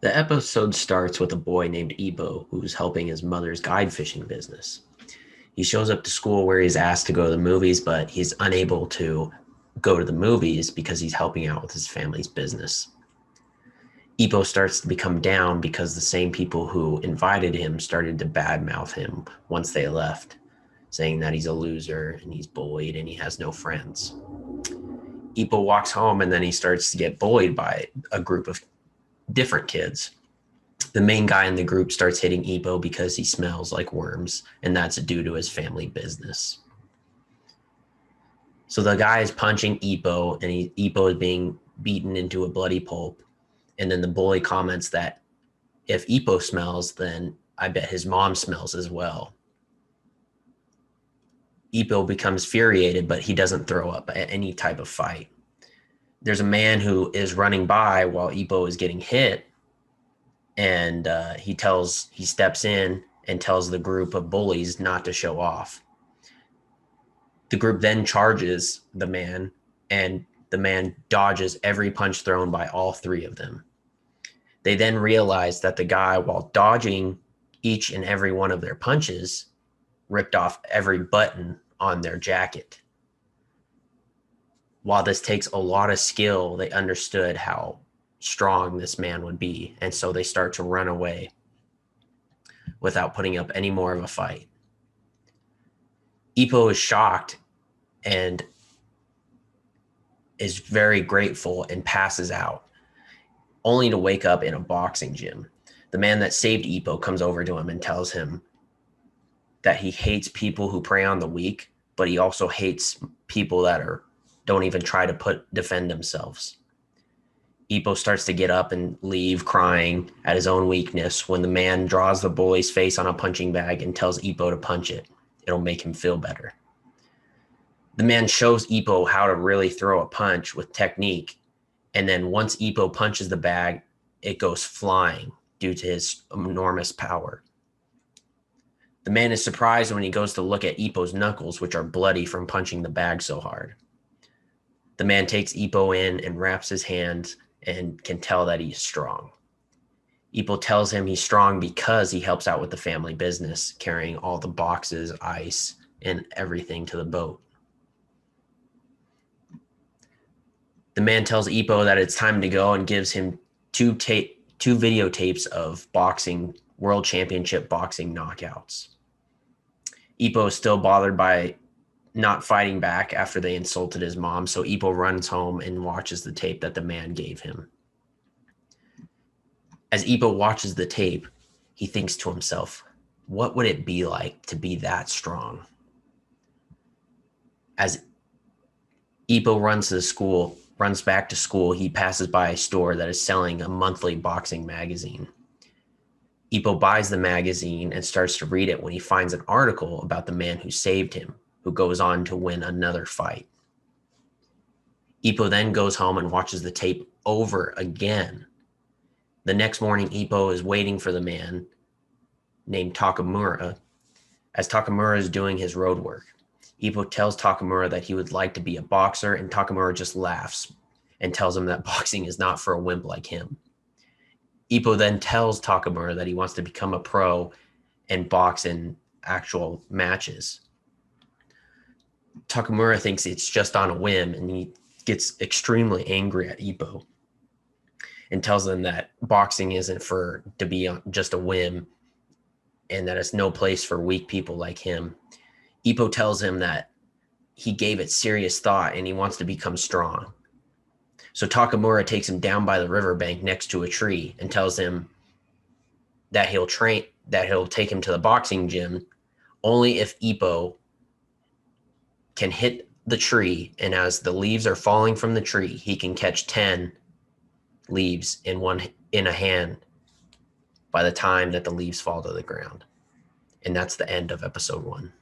The episode starts with a boy named Ippo who's helping his mother's guide fishing business. He shows up to school where he's asked to go to the movies, but he's unable to go to the movies because he's helping out with his family's business. Ippo starts to become down because the same people who invited him started to badmouth him once they left, saying that he's a loser and he's bullied and he has no friends. Ippo walks home and then he starts to get bullied by a group of different kids. The main guy in the group starts hitting Ippo because he smells like worms, and that's due to his family business. So the guy is punching Ippo, and Ippo is being beaten into a bloody pulp. And then the bully comments that if Ippo smells, then I bet his mom smells as well. Ippo becomes furiated, but he doesn't throw up at any type of fight. There's a man who is running by while Ippo is getting hit, and he steps in and tells the group of bullies not to show off. The group then charges the man, and the man dodges every punch thrown by all three of them. They then realize that the guy, while dodging each and every one of their punches, ripped off every button on their jacket. While this takes a lot of skill, they understood how strong this man would be, and so they start to run away without putting up any more of a fight. Ippo is shocked and is very grateful and passes out, only to wake up in a boxing gym. The man that saved Ippo comes over to him and tells him that he hates people who prey on the weak, but he also hates people that don't even try to defend themselves. Ippo starts to get up and leave, crying at his own weakness, when the man draws the bully's face on a punching bag and tells Ippo to punch it. It'll make him feel better. The man shows Ippo how to really throw a punch with technique, and then once Ippo punches the bag, it goes flying due to his enormous power. The man is surprised when he goes to look at Ippo's knuckles, which are bloody from punching the bag so hard. The man takes Ippo in and wraps his hands and can tell that he's strong. Ippo tells him he's strong because he helps out with the family business, carrying all the boxes, ice, and everything to the boat. The man tells Ippo that it's time to go and gives him two videotapes of boxing, world championship boxing knockouts. Ippo is still bothered by not fighting back after they insulted his mom, so Ippo runs home and watches the tape that the man gave him. As Ippo watches the tape, he thinks to himself, what would it be like to be that strong? As Ippo runs back to school, he passes by a store that is selling a monthly boxing magazine. Ippo buys the magazine and starts to read it when he finds an article about the man who saved him, who goes on to win another fight. Ippo then goes home and watches the tape over again. The next morning, Ippo is waiting for the man named Takamura, as Takamura is doing his road work. Ippo tells Takamura that he would like to be a boxer, and Takamura just laughs and tells him that boxing is not for a wimp like him. Ippo then tells Takamura that he wants to become a pro and box in actual matches. Takamura thinks it's just on a whim, and he gets extremely angry at Ippo and tells them that boxing isn't to be just a whim, and that it's no place for weak people like him. Ippo tells him that he gave it serious thought and he wants to become strong. So Takamura takes him down by the riverbank next to a tree and tells him that he'll take him to the boxing gym only if Ippo can hit the tree, and as the leaves are falling from the tree, he can catch 10 leaves in a hand by the time that the leaves fall to the ground. And that's the end of episode 1.